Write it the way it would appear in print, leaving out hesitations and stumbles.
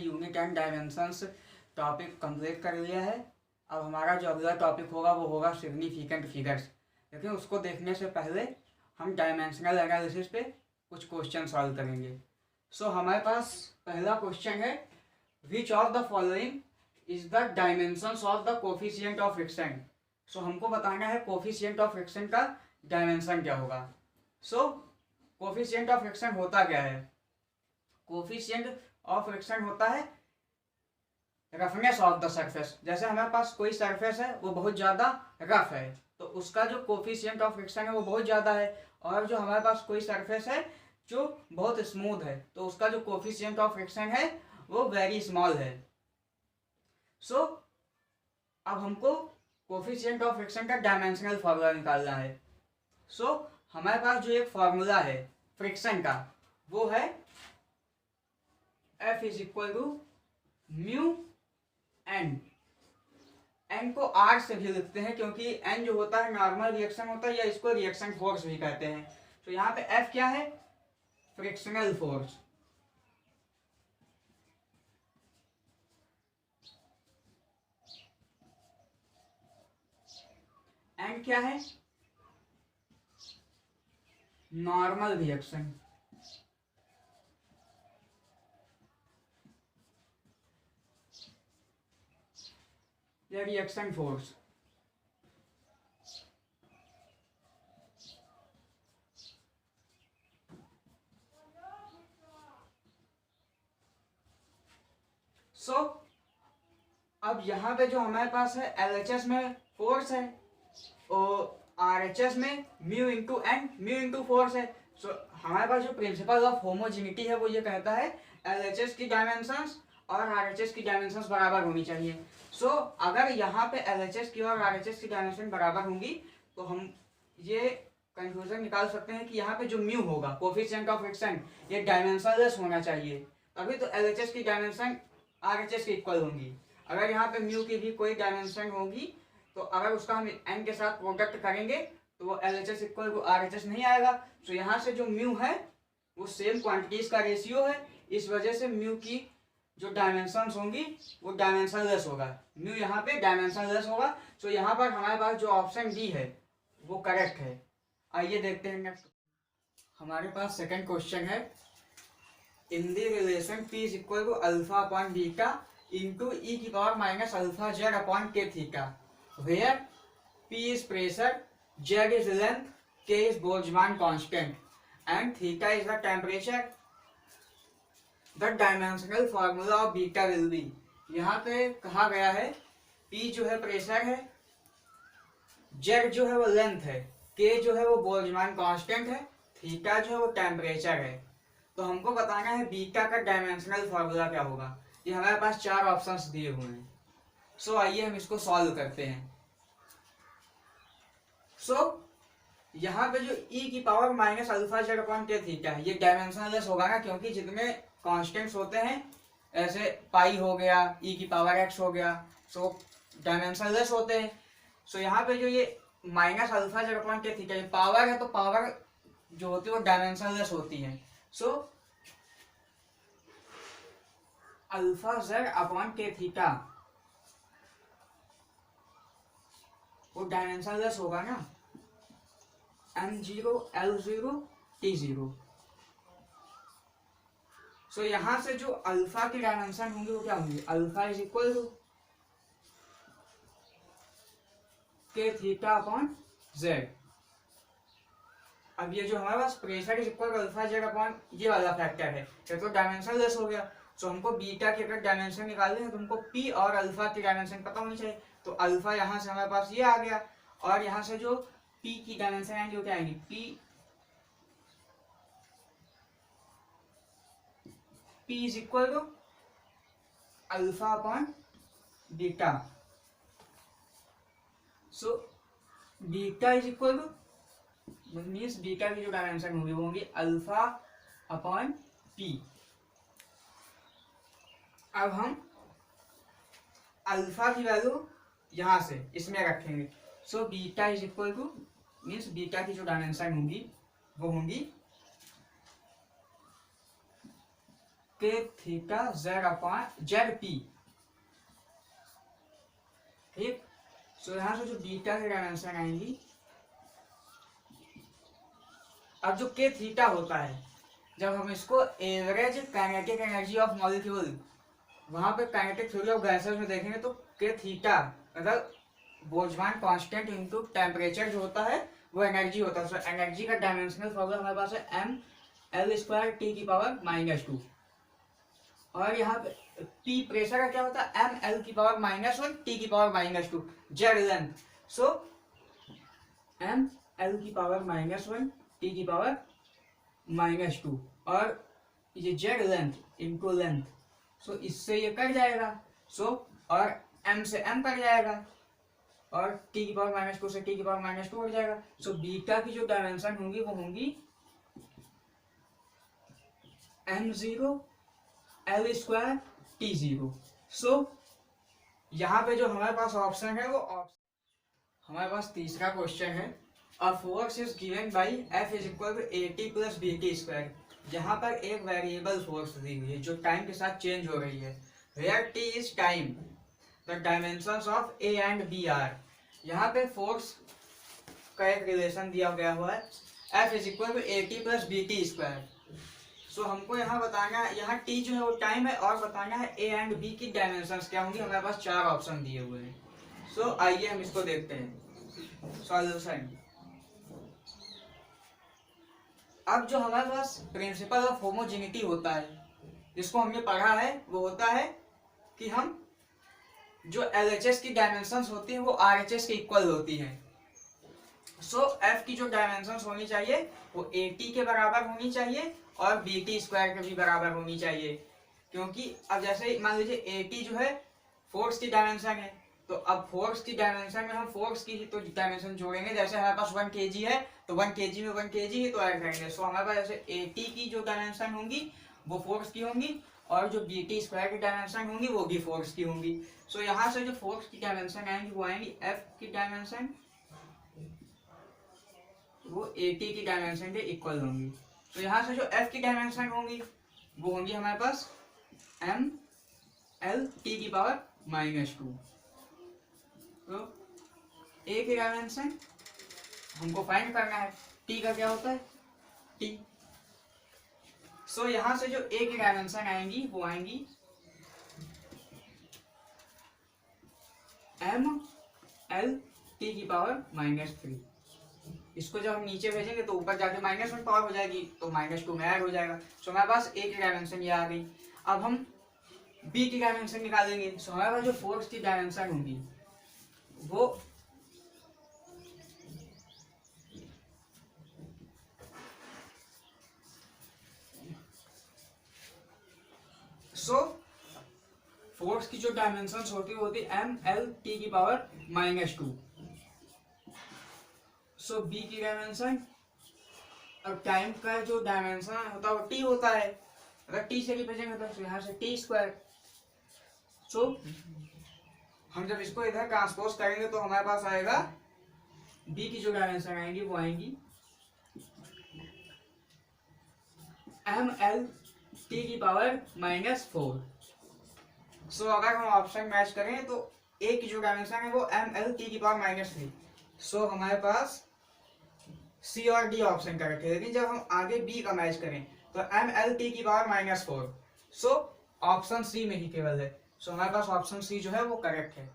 Unit and dimensions topic complete कर लिया है। अब हमारा जो अगला टॉपिक होगा वो होगा सिग्निफिकेंट फिगर्स। लेकिन उसको देखने से पहले हम डायमेंशनल एनालिसिस पे कुछ क्वेश्चन सॉल्व करेंगे। सो हमारे पास पहला क्वेश्चन है, which of the following is the dimensions of the coefficient of friction. So हमको बताना है कोफिशिएंट ऑफ फ्रिक्शन का डायमेंशन क्या होगा। सो कोफिशिएंट ऑफ फ्रिक्शन होता क्या है? कोफिशिएंट ऑफ फ्रिक्शन होता है रफनेस ऑफ द सरफेस। जैसे हमारे पास कोई सरफेस है वो बहुत ज़्यादा रफ है तो उसका जो कोफिशिएंट ऑफ फ्रिक्शन है वो बहुत ज़्यादा है, और जो हमारे पास कोई सरफेस है जो बहुत स्मूथ है तो उसका जो कोफिशिएंट ऑफ फ्रिक्शन है वो वेरी स्मॉल है। सो अब हमको कोफिशिएंट ऑफ फ्रिक्शन का डायमेंशनल फार्मूला निकालना है। सो हमारे पास जो एक फार्मूला है फ्रिक्शन का वो है F is equal to mu N. N को आर से भी लिखते हैं क्योंकि एन जो होता है नॉर्मल रिएक्शन होता है या इसको रिएक्शन फोर्स भी कहते हैं। तो यहाँ पे एफ क्या है? Frictional force. एन क्या है? Normal reaction. या रिएक्शन फोर्स। सो अब यहाँ पे जो हमारे पास है LHS में फोर्स है और RHS में mu into N, mu into force है। सो हमारे पास जो प्रिंसिपल ऑफ होमोजिनिटी है वो ये कहता है LHS की डायमेंशंस और RHS की डायमेंशंस बराबर होनी चाहिए। सो अगर यहाँ पे LHS की और RHS की डायमेंशन बराबर होंगी तो हम ये कंक्लूजन निकाल सकते हैं कि यहाँ पे जो म्यू होगा कोफिशिएंट ऑफ फ्रिक्शन ये डायमेंशनलेस होना चाहिए, तभी तो LHS की डायमेंशन RHS की इक्वल होंगी। अगर यहाँ पे म्यू की भी कोई डायमेंशन होगी तो अगर उसका हम एन के साथ प्रोडक्ट करेंगे तो वो LHS इक्वल टू RHS नहीं आएगा। तो यहाँ से जो म्यू है वो सेम क्वांटिटीज का रेशियो है, इस वजह से म्यू की जो डायमेंशंस होंगी वो डायमेंशनलेस होगा। म्यू यहाँ पे डायमेंशनलेस होगा। तो यहाँ पर हमारे पास जो ऑप्शन डी है वो करेक्ट है। आइए देखते हैं नेक्स्ट। हमारे पास सेकंड क्वेश्चन है, in the relation P is equal to alpha upon beta into e की power minus alpha Z upon K theta, where P is pressure, Z is length, K is Boltzmann constant and theta is the temperature. The dimensional formula of beta will be। यहाँ पे कहा गया है P जो है pressure है, Z जो है वो लेंथ है, K जो है वो बोल्ट्जमान कांस्टेंट है, थीटा जो है वो टेम्परेचर है। तो हमको बताना है बीटा का डायमेंशनल फार्मूला क्या होगा। ये हमारे पास चार ऑप्शंस दिए हुए हैं। सो आइए हम इसको सॉल्व करते हैं। सो यहाँ पे जो e की power minus alpha Z upon K theta है ये डायमेंशनलेस होगा ना, क्योंकि जितने कांस्टेंट्स होते हैं ऐसे पाई हो गया, e की पावर x हो गया, सो डायमेंशनलेस होते हैं। सो यहाँ पे जो ये minus alpha Z upon K theta ये पावर है तो पावर जो होती है वो डायमेंशनलेस होती है। So alpha Z upon K theta वो डायमेंशनलेस होगा ना, M0 L0 T0। सो यहां से जो अल्फा की डायमेंशन होंगी वो क्या होंगी? Alpha is equal to K theta upon Z. अब ये जो हमारे पास pressure is equal to alpha Z upon ये वाला फैक्टर है, ये तो डायमेंशन लेस हो गया। सो हमको बीटा की अगर डायमेंशन निकालनी है तो हमको पी और अल्फा की डायमेंशन पता होनी चाहिए। तो अल्फा यहाँ से हमारे पास ये आ गया और यहाँ से जो पी की डायमेंशन आएंगी वो क्या आएंगी? P is equal to alpha upon beta. So beta is equal to means beta की जो डायमेंशन होगी वो होंगी अल्फा अपॉन पी। अब हम अल्फा की वैल्यू यहां से इसमें रखेंगे। सो beta is equal to means beta की जो डायमेंशन होंगी वो होंगी के theta Z upon Z P, ठीक। सो यहाँ से जो बीटा की डायमेंशन आएंगी, अब जो के थीटा होता है, जब हम इसको average kinetic energy of molecule वहां पे काइनेटिक थ्योरी ऑफ गैसेस में देखेंगे तो के थीटा मतलब बोल्ट्जमान कांस्टेंट इनटू टेम्परेचर जो होता है वो एनर्जी होता है। सो एनर्जी का डायमेंशनल फॉर्मूला हमारे पास है एम एल स्क्वायर टी की पावर -2, और यहाँ पे पी प्रेशर का क्या होता है, एम एल की पावर -1 टी की पावर -2 जेड लेंथ। सो एम एल की पावर -1 टी की पावर -2 और ये जेड लेंथ इनटू लेंथ, सो इससे ये कट जाएगा। सो और m से m कट जाएगा और t की पावर -2 से t की पावर -2 कट जाएगा। सो बीटा की जो डायमेंशन होंगी वो होंगी m0 l स्क्वायर t0। सो यहाँ पे जो हमारे पास ऑप्शन है वो हमारे पास तीसरा क्वेश्चन है, a force is given by F is equal to AT plus BT square. यहाँ पर एक वेरिएबल फोर्स दी हुई है जो टाइम के साथ चेंज हो रही है, where t is time, the dimensions of A and B are. यहाँ पे फोर्स का एक रिलेशन दिया गया हुआ है, F is equal to AT plus BT square. So हमको यहाँ बताना है, यहाँ t जो है वो टाइम है और बताना है A एंड B की डायमेंशंस क्या होंगी। हमारे पास 4 ऑप्शन दिए हुए हैं। सो आइए हम इसको देखते हैं सॉल्यूशन। अब जो हमारे पास प्रिंसिपल ऑफ होमोजेनिटी होता है जिसको हमने पढ़ा है वो होता है कि हम जो LHS की डायमेंशंस होती है वो RHS के इक्वल होती है। सो F की जो डायमेंशंस होनी चाहिए वो AT के बराबर होनी चाहिए और BT स्क्वायर के भी बराबर होनी चाहिए, क्योंकि अब जैसे मान लीजिए AT जो है फोर्स की डायमेंशन है, तो अब फोर्स की डायमेंशन में हम फोर्स की ही तो डायमेंशन जोड़ेंगे। जैसे हमारे पास 1 kg है तो 1 kg में 1 kg ही तो ऐड करेंगे। सो हमारे पास जैसे AT की जो डायमेंशन होंगी वो फोर्स की होंगी और जो BT स्क्वायर की डायमेंशन होंगी वो भी फोर्स की होंगी। सो यहाँ से जो फोर्स की डायमेंशन आएंगी वो आएंगी F की डायमेंशन, वो AT की डायमेंशन के इक्वल होंगी। तो यहाँ से जो F की डायमेंशन होंगी वो होंगी हमारे पास M L T की पावर -2। तो A की डायमेंशन हमको फाइंड करना है, T का क्या होता है T। सो यहाँ से जो A की डायमेंशन आएंगी वो आएंगी M L T की पावर -3। इसको जब हम नीचे भेजेंगे तो ऊपर जाके -1 पावर हो जाएगी तो -2 में ऐड हो जाएगा। सो हमारे पास A की डायमेंशन ये आ गई। अब हम B की डायमेंशन निकालेंगे। सो हमारे पास जो फोर्स की डायमेंशन होगी वो फोर्स की जो डायमेंशंस होती है M L T की पावर -2। सो B की डायमेंशन, अब टाइम का जो डायमेंशन होता है वो T होता है, अगर T से रिप्रेजेंट होता है तो यहाँ से T स्क्वायर। सो हम जब इसको इधर ट्रांसपोज करेंगे तो हमारे पास आएगा B की जो डायमेंशन आएंगी वो आएंगी M L T की पावर -4। सो अगर हम ऑप्शन मैच करें तो A की जो डायमेंशन है वो M L T की पावर -3। सो हमारे पास C और D ऑप्शन का रखे, लेकिन जब हम आगे B का मैच करें तो M L T की पावर -4। सो ऑप्शन C में ही केवल है। सो हमारे पास ऑप्शन C जो है वो करेक्ट है।